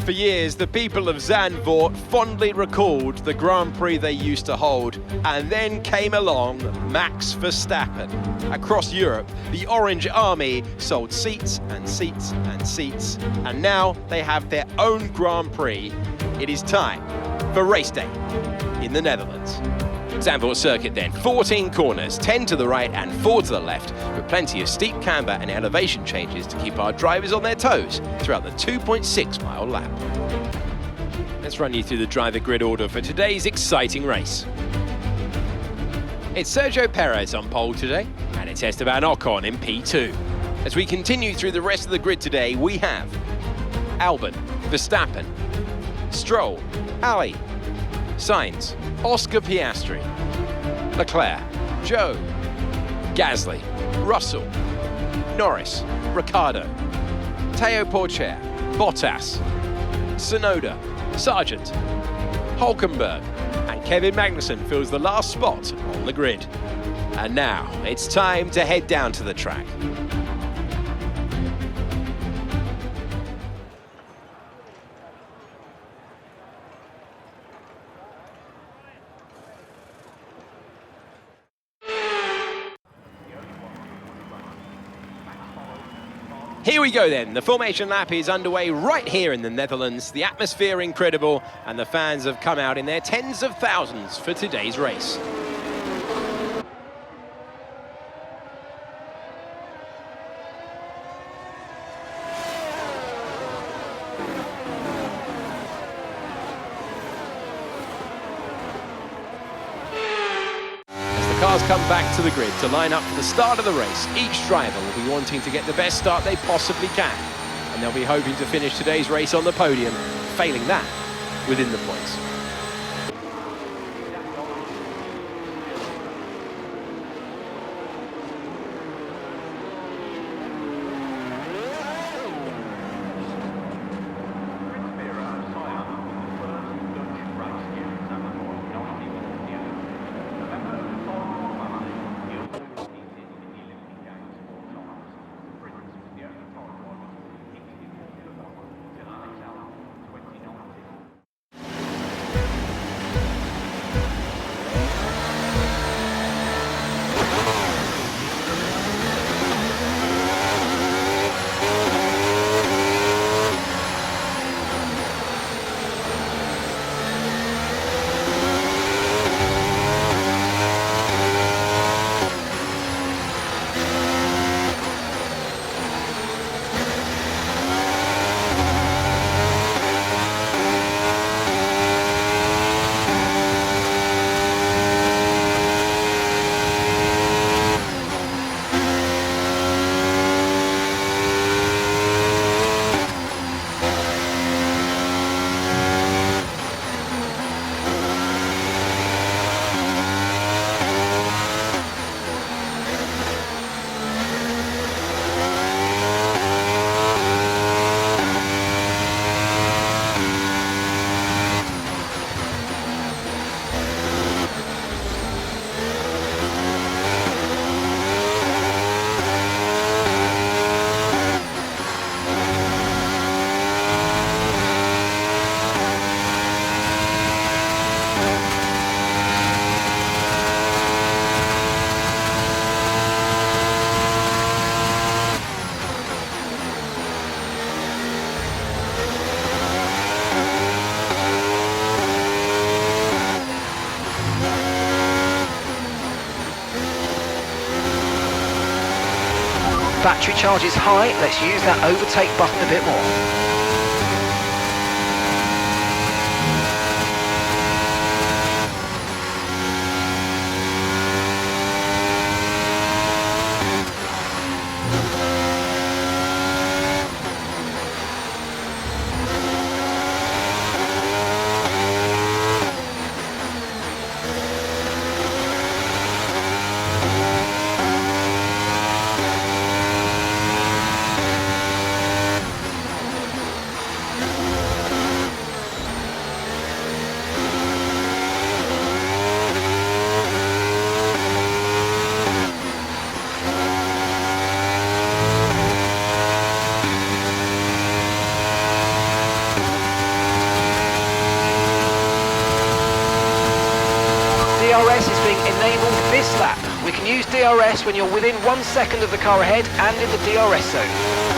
For years, the people of Zandvoort fondly recalled the Grand Prix they used to hold, and then came along Max Verstappen. Across Europe, the Orange Army sold seats and seats and seats, and now they have their own Grand Prix. It is time for race day in the Netherlands. Zandvoort circuit then, 14 corners, 10 to the right and 4 to the left, with plenty of steep camber and elevation changes to keep our drivers on their toes throughout the 2.6 mile lap. Let's run you through the driver grid order for today's exciting race. It's Sergio Perez on pole today, and it's Esteban Ocon in P2. As we continue through the rest of the grid today, we have Albon, Verstappen, Stroll, Ali, Sainz, Oscar Piastri, Leclerc, Zhou, Gasly, Russell, Norris, Ricciardo, Teo Porcher, Bottas, Tsunoda, Sargent, Hulkenberg, and Kevin Magnussen fills the last spot on the grid. And now it's time to head down to the track. Here we go then, the formation lap is underway right here in the Netherlands, the atmosphere incredible, and the fans have come out in their tens of thousands for today's race. Cars come back to the grid to line up for the start of the race. Each driver will be wanting to get the best start they possibly can, and they'll be hoping to finish today's race on the podium, failing that within the points. Battery charge is high, let's use that overtake button a bit more. enabled this lap. We can use DRS when you're within 1 second of the car ahead and in the DRS zone.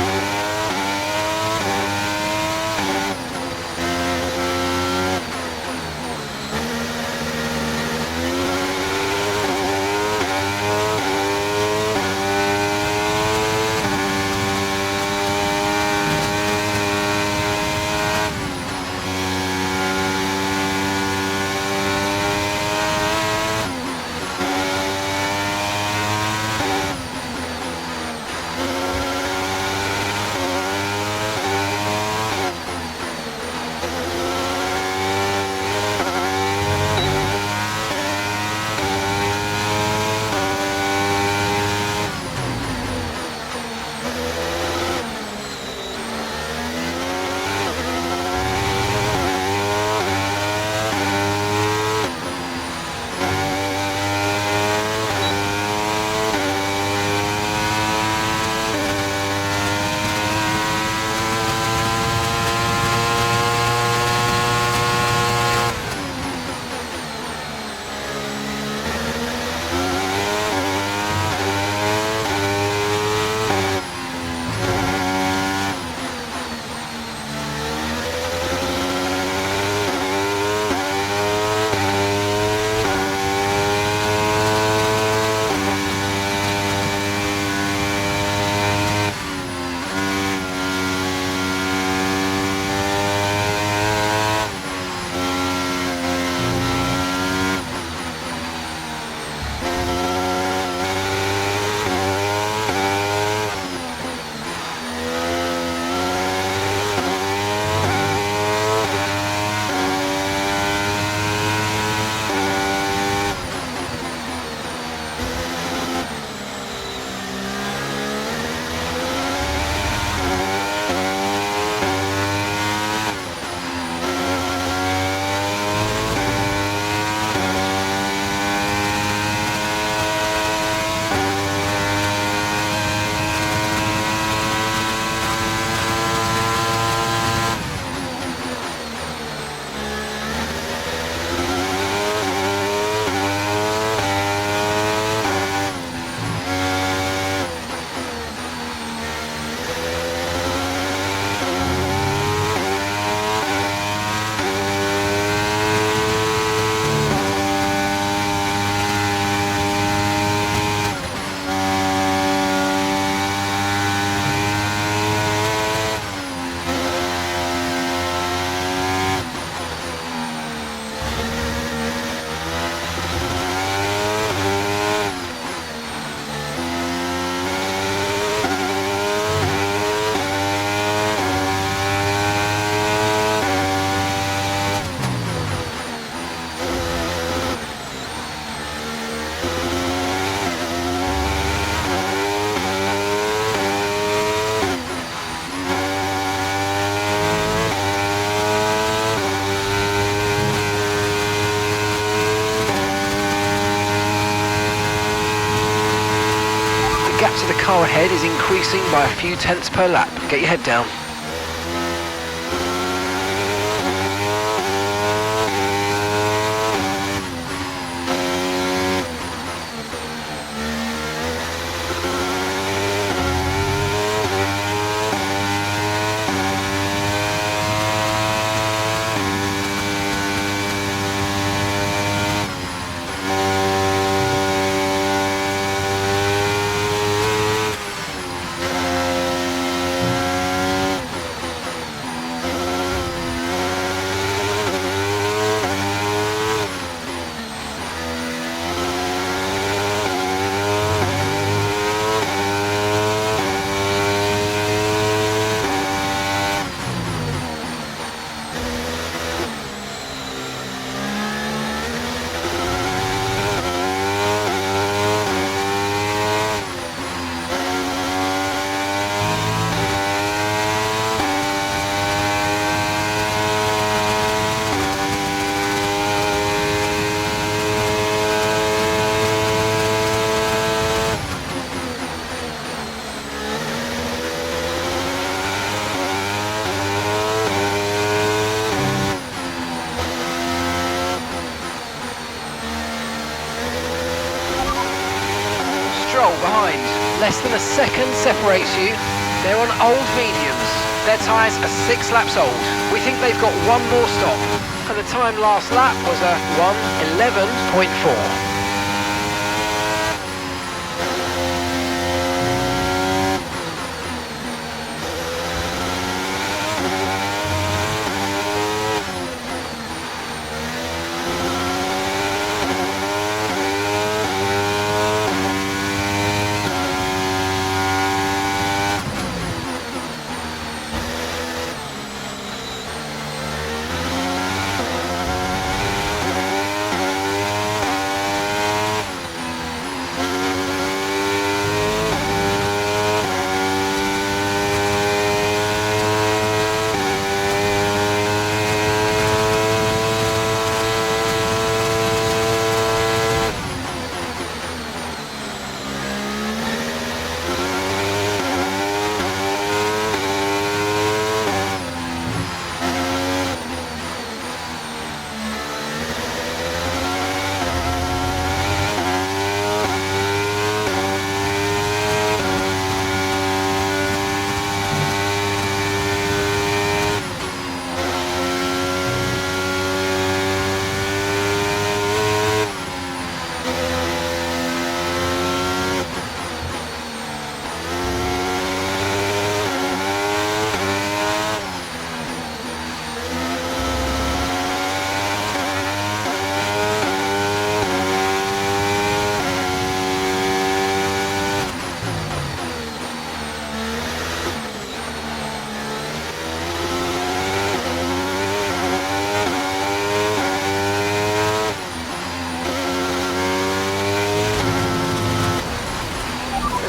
gap to the car ahead is increasing by a few tenths per lap. Get your head down. behind. Less than a second separates you. They're on old mediums. Their tyres are 6 laps old. We think they've got one more stop. And the time last lap was a 1:11.4.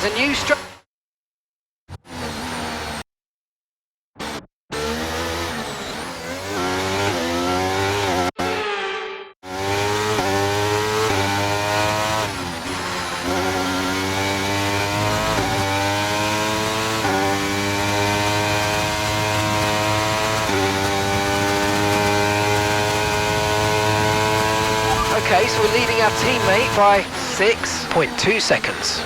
There's a new Okay, so we're leading our teammate by 6.2 seconds.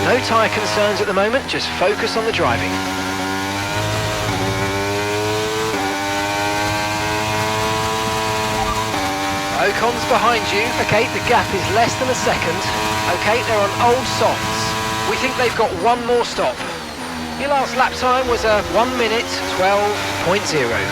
No tyre concerns at the moment, just focus on the driving. Ocon's behind you. Okay, the gap is less than a second. Okay, they're on old softs. We think they've got one more stop. Your last lap time was a 1:12.0.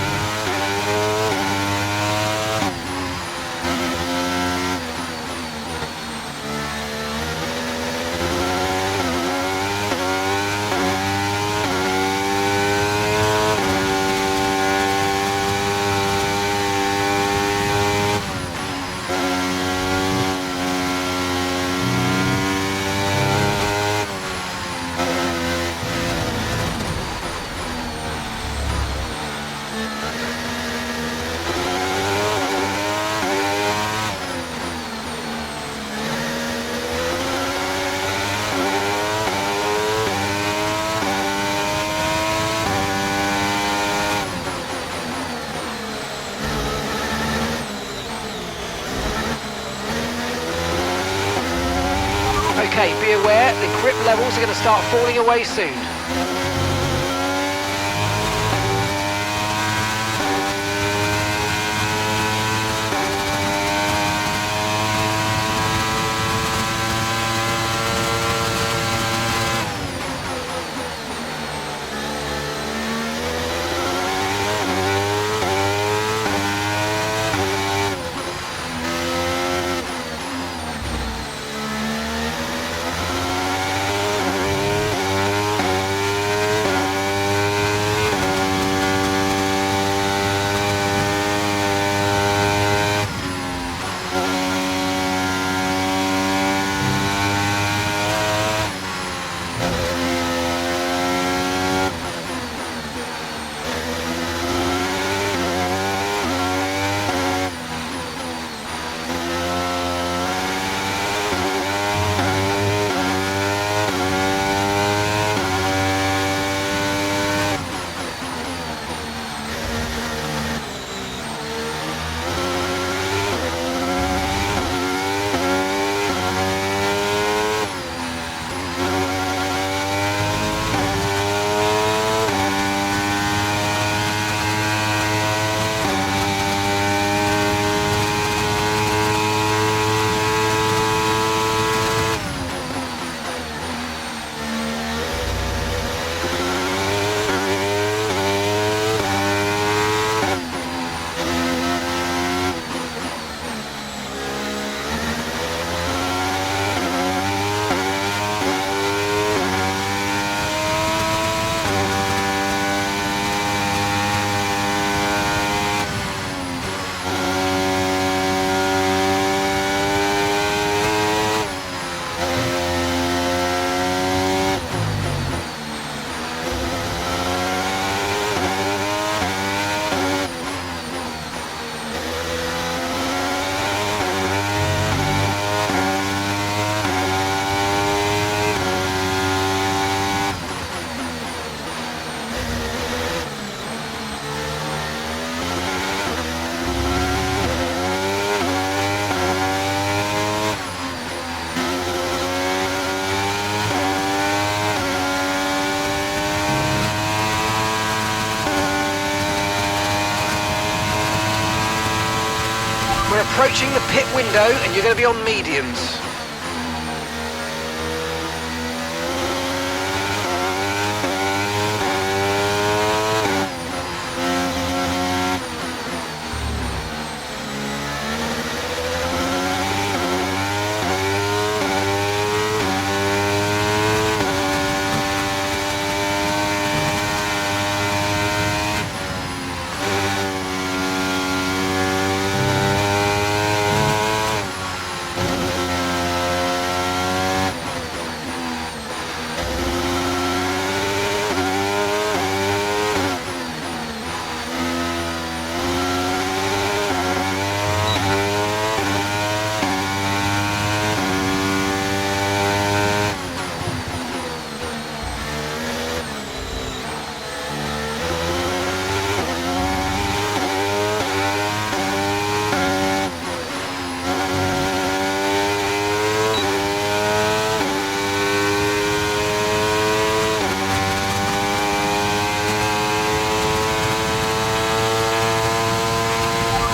Okay, be aware, the grip levels are going to start falling away soon. We're approaching the pit window and you're going to be on mediums.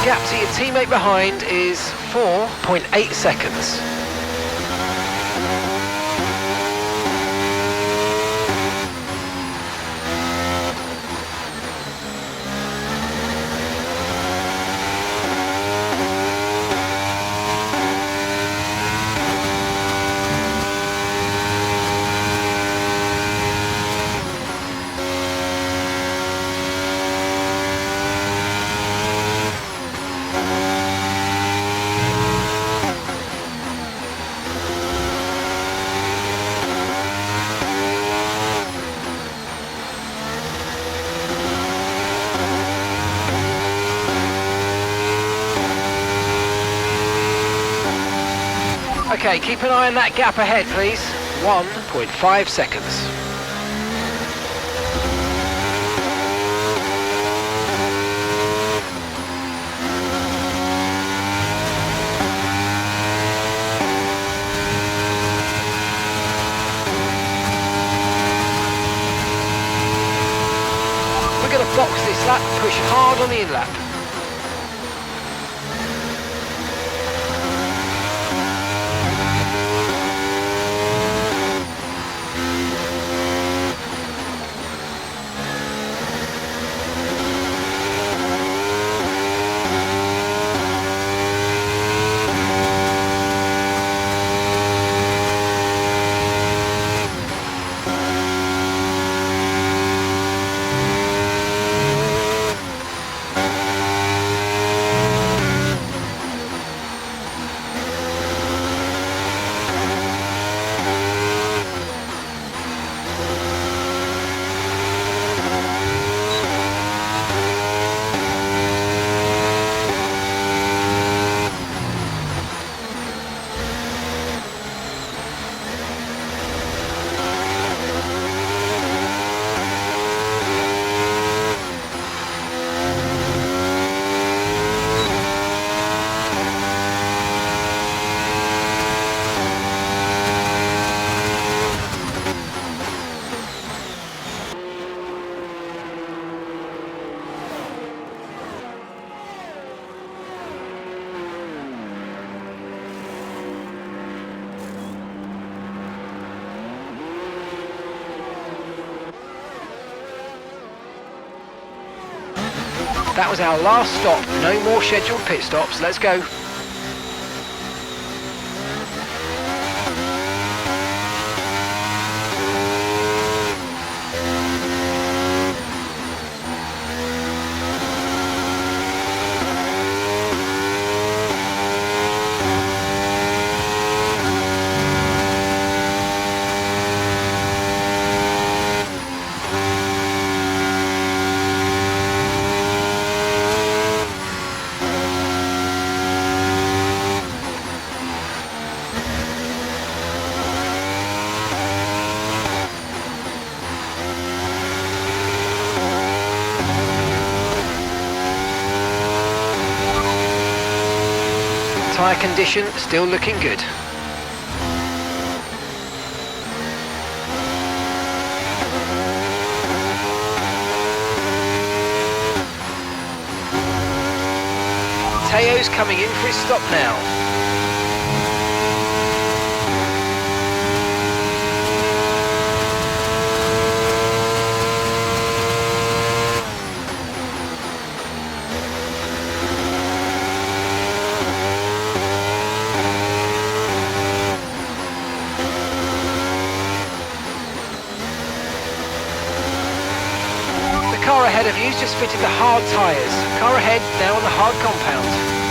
Gap to your teammate behind is 4.8 seconds. Okay, keep an eye on that gap ahead, please. 1.5 seconds. We're going to box this lap, push hard on the in-lap. That was our last stop. No more scheduled pit stops. Let's go. Tyre condition still looking good. Mateo's coming in for his stop now. The car ahead of you's just fitted the hard tyres. Car ahead now on the hard compound.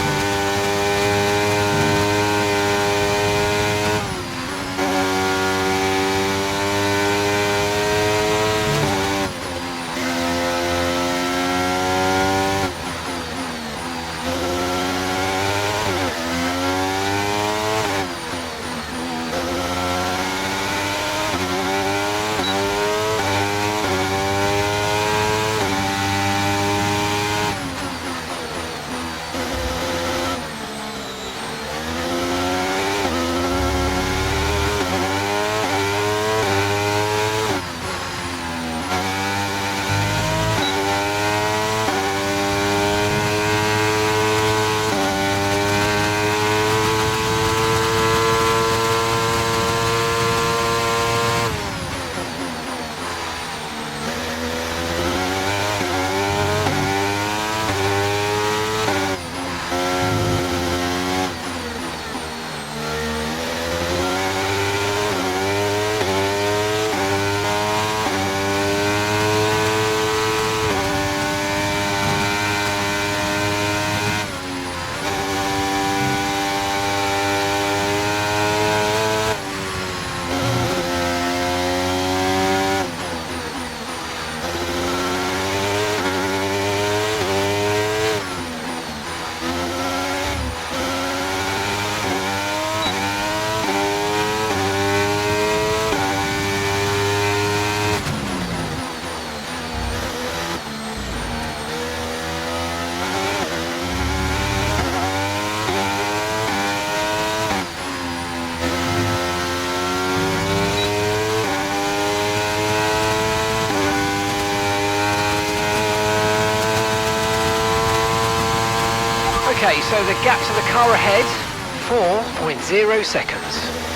Okay, so the gap to the car ahead, 4.0 seconds.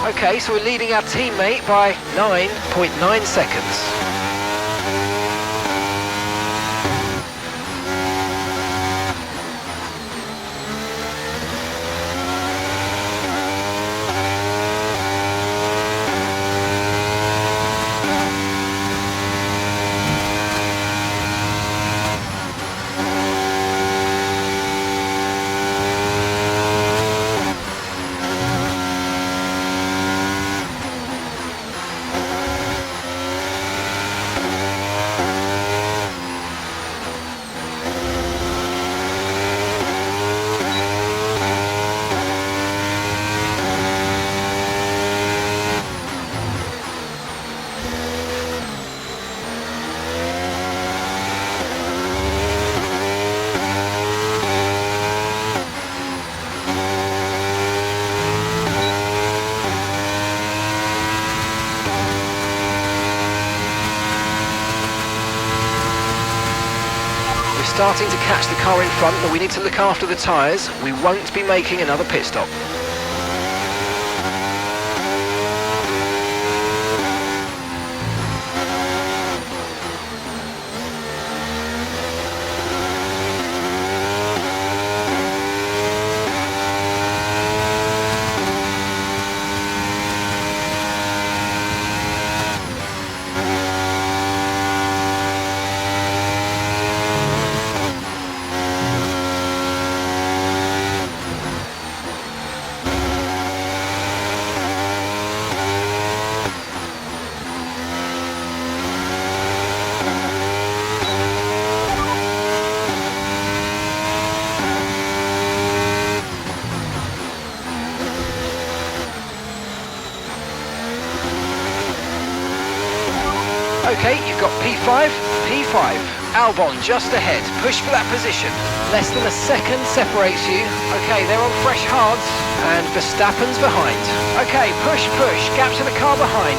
Okay, so we're leading our teammate by 9.9 seconds. Starting to catch the car in front, but we need to look after the tyres. We won't be making another pit stop. Okay, you've got P5, P5. Albon just ahead, push for that position. Less than a second separates you. Okay, they're on fresh hards, and Verstappen's behind. Okay, push, gap to the car behind,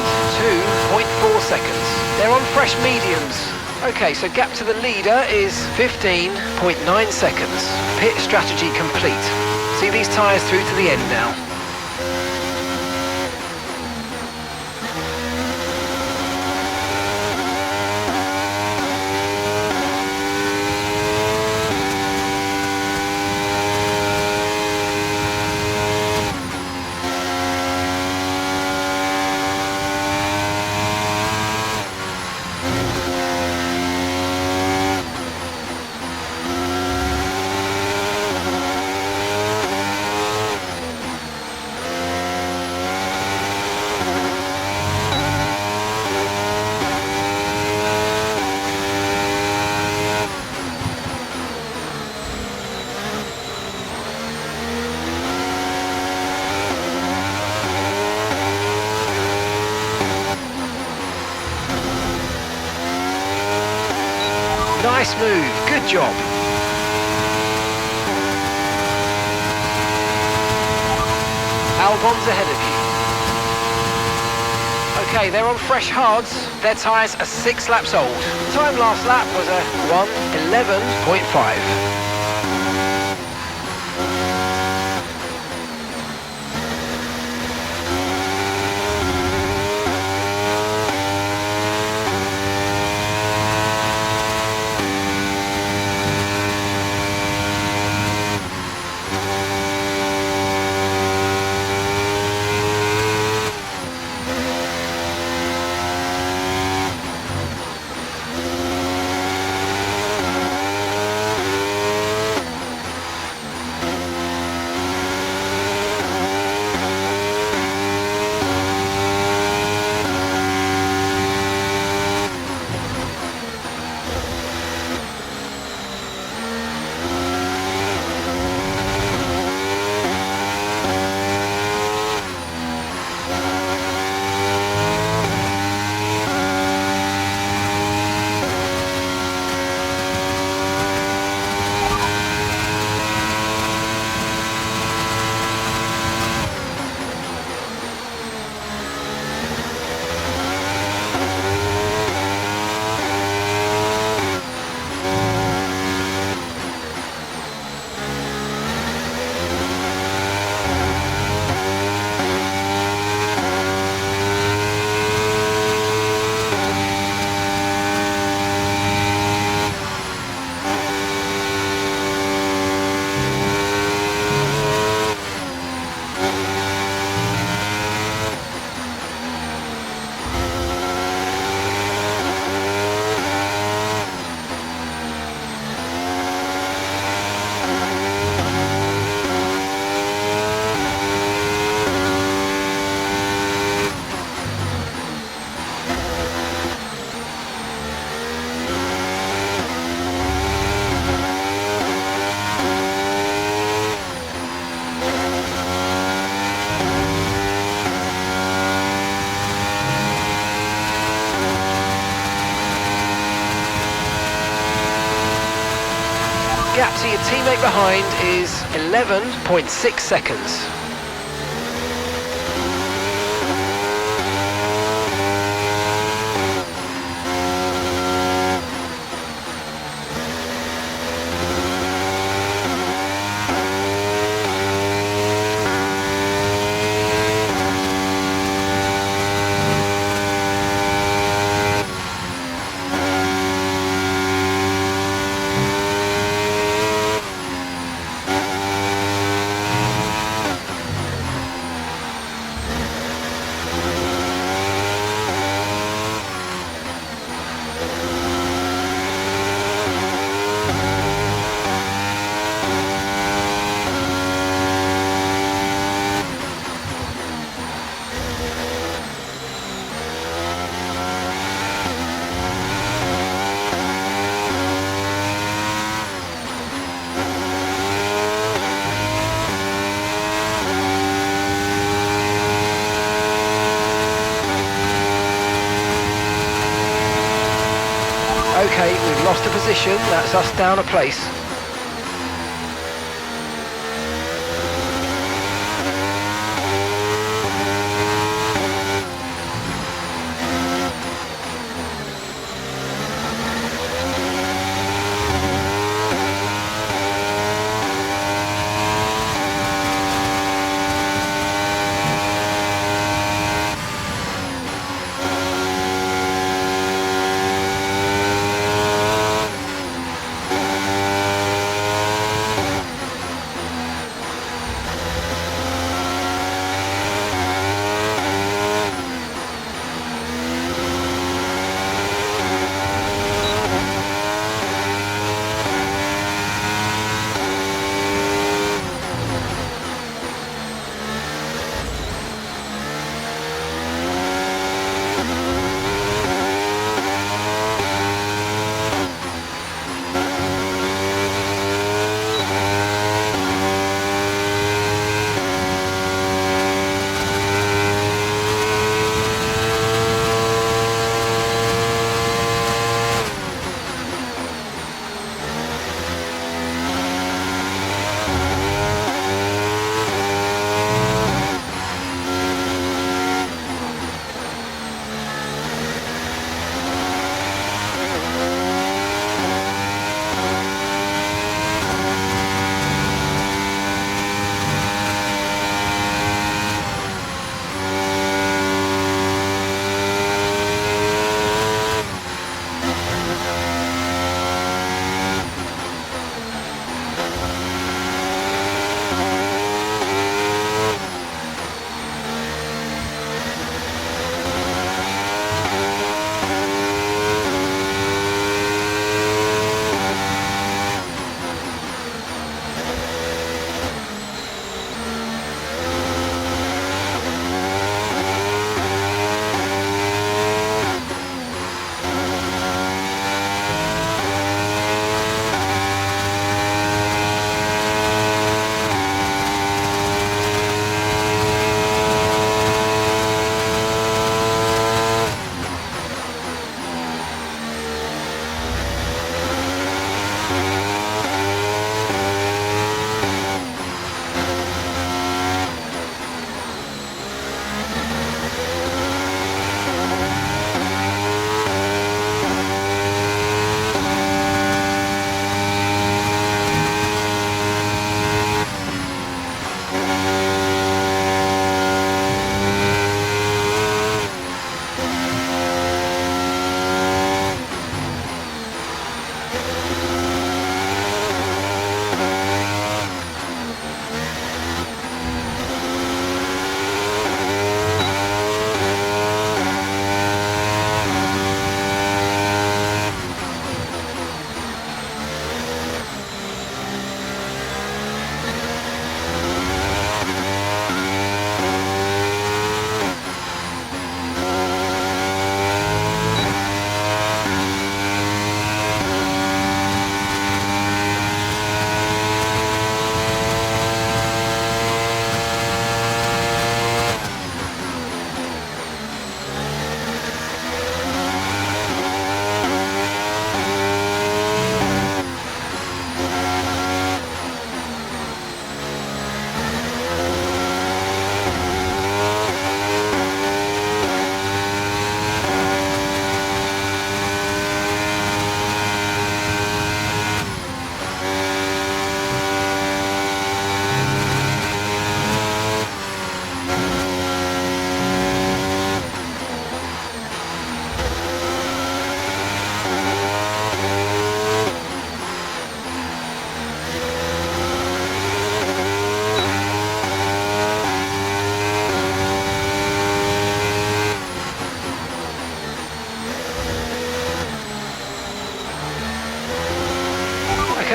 2.4 seconds. They're on fresh mediums. Okay, so gap to the leader is 15.9 seconds. Pit strategy complete. See these tyres through to the end now. Nice move, good job. Albon's ahead of you. Okay, they're on fresh hards. Their tyres are 6 laps old. Time last lap was a 1:11.5. Gap to your teammate behind is 11.6 seconds. Okay, we've lost a position, that's us down a place.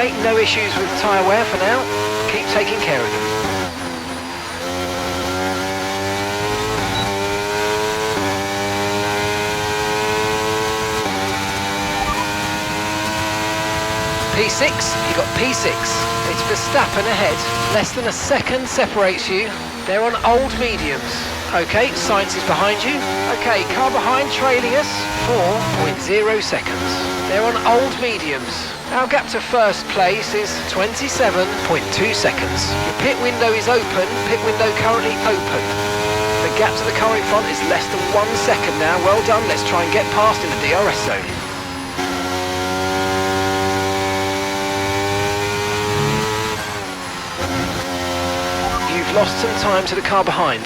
Okay, no issues with tyre wear for now. Keep taking care of them. P6, you got P6. It's Verstappen ahead. Less than a second separates you. They're on old mediums. Okay, Sainz is behind you. Okay, car behind trailing us, 4.0 seconds. They're on old mediums. Our gap to first place is 27.2 seconds. Your pit window is open, pit window currently open. The gap to the car in front is less than 1 second now. Well done, let's try and get past in the DRS zone. You've lost some time to the car behind.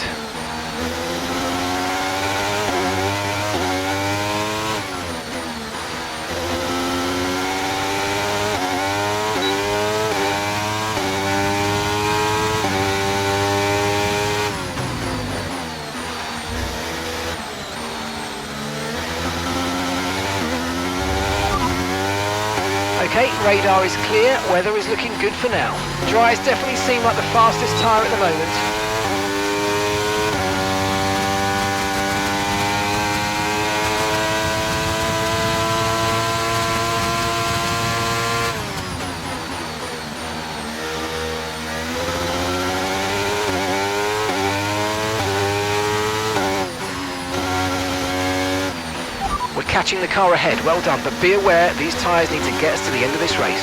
Okay, radar is clear, weather is looking good for now. Dries definitely seem like the fastest tyre at the moment. Catching the car ahead, well done, but be aware these tyres need to get us to the end of this race.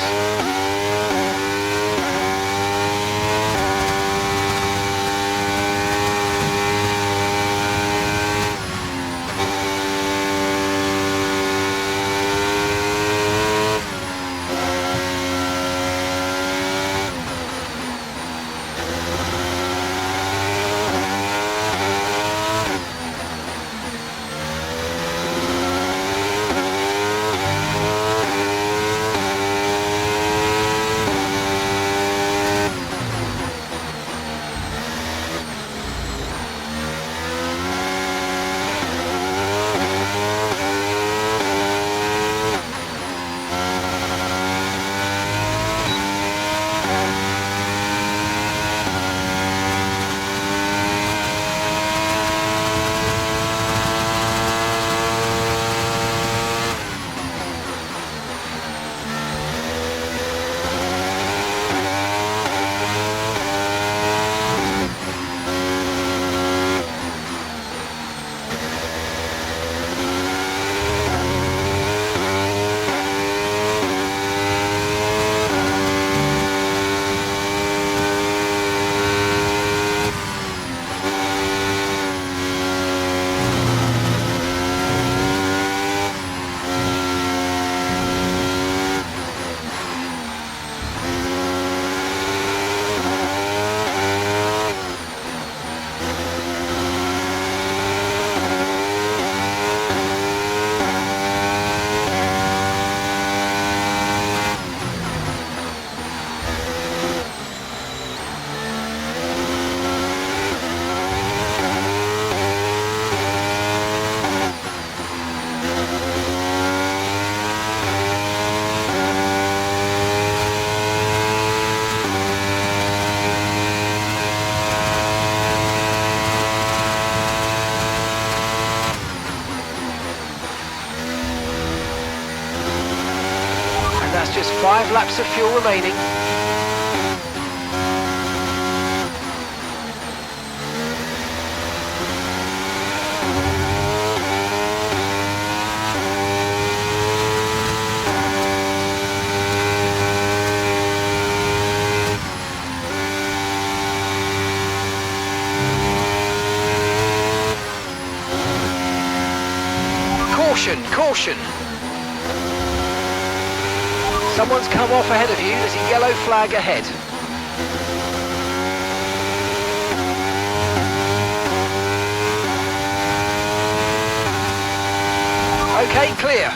That's just 5 laps of fuel remaining. Caution, caution! Someone's come off ahead of you, there's a yellow flag ahead. Okay, clear.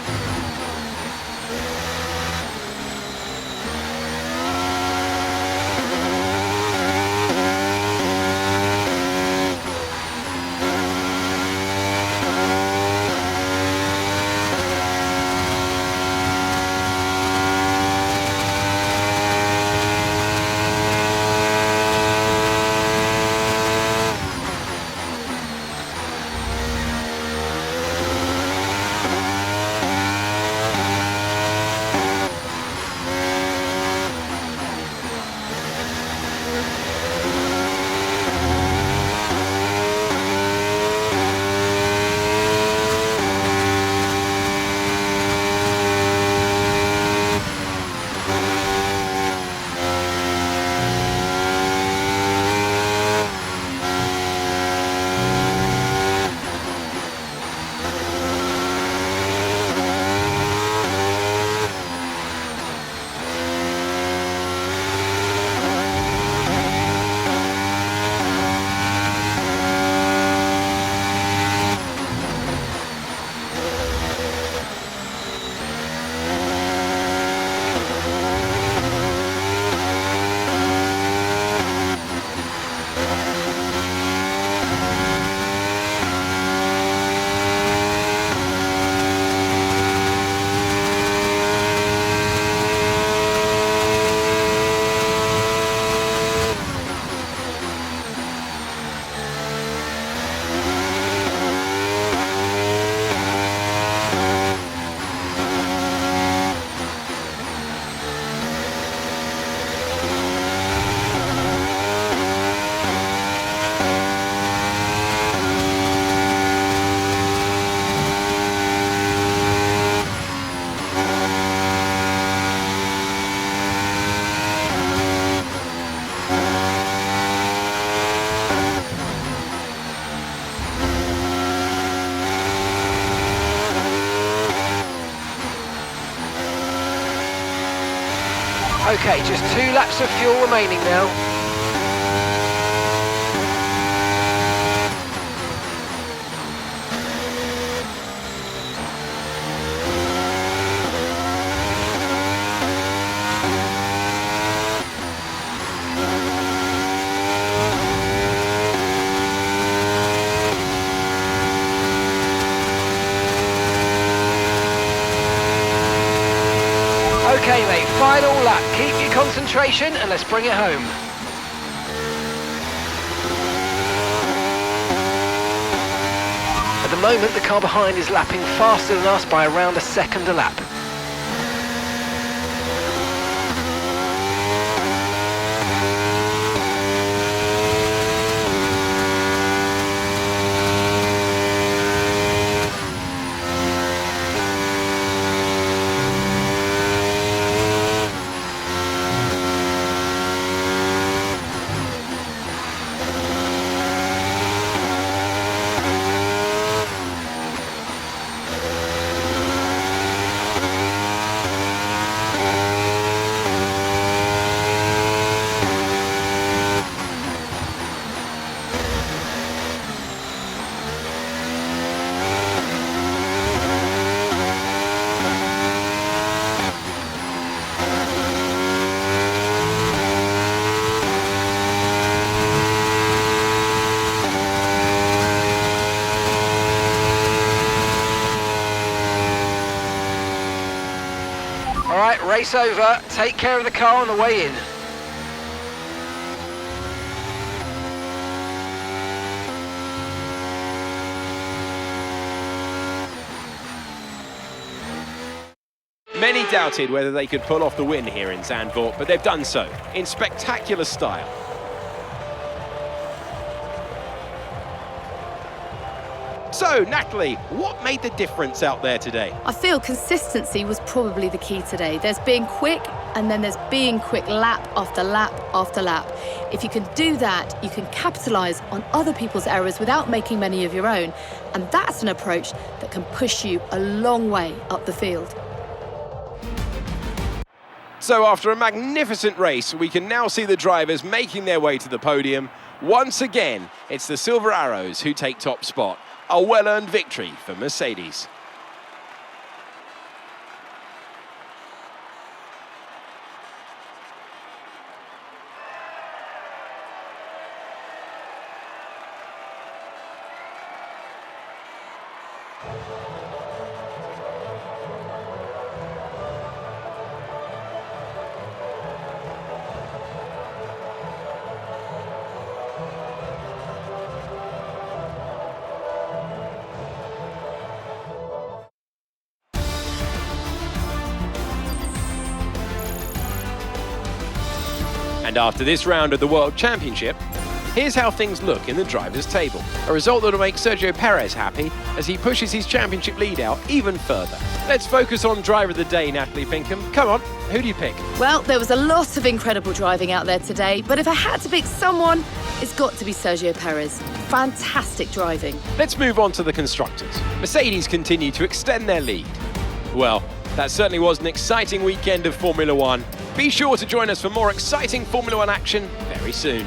Okay, just 2 laps of fuel remaining now. Okay mate, final lap. Keep your concentration and let's bring it home. At the moment, the car behind is lapping faster than us by around a second a lap. Alright, race over. Take care of the car on the way in. Many doubted whether they could pull off the win here in Zandvoort, but they've done so in spectacular style. So, Natalie, what made the difference out there today? I feel consistency was probably the key today. There's being quick, and then there's being quick lap after lap after lap. If you can do that, you can capitalise on other people's errors without making many of your own. And that's an approach that can push you a long way up the field. So after a magnificent race, we can now see the drivers making their way to the podium. Once again, it's the Silver Arrows who take top spot. A well-earned victory for Mercedes. And after this round of the World Championship, here's how things look in the drivers' table. A result that'll make Sergio Perez happy as he pushes his championship lead out even further. Let's focus on driver of the day, Natalie Pinkham. Come on, who do you pick? Well, there was a lot of incredible driving out there today, but if I had to pick someone, it's got to be Sergio Perez. Fantastic driving. Let's move on to the constructors. Mercedes continue to extend their lead. Well, that certainly was an exciting weekend of Formula One. Be sure to join us for more exciting Formula One action very soon.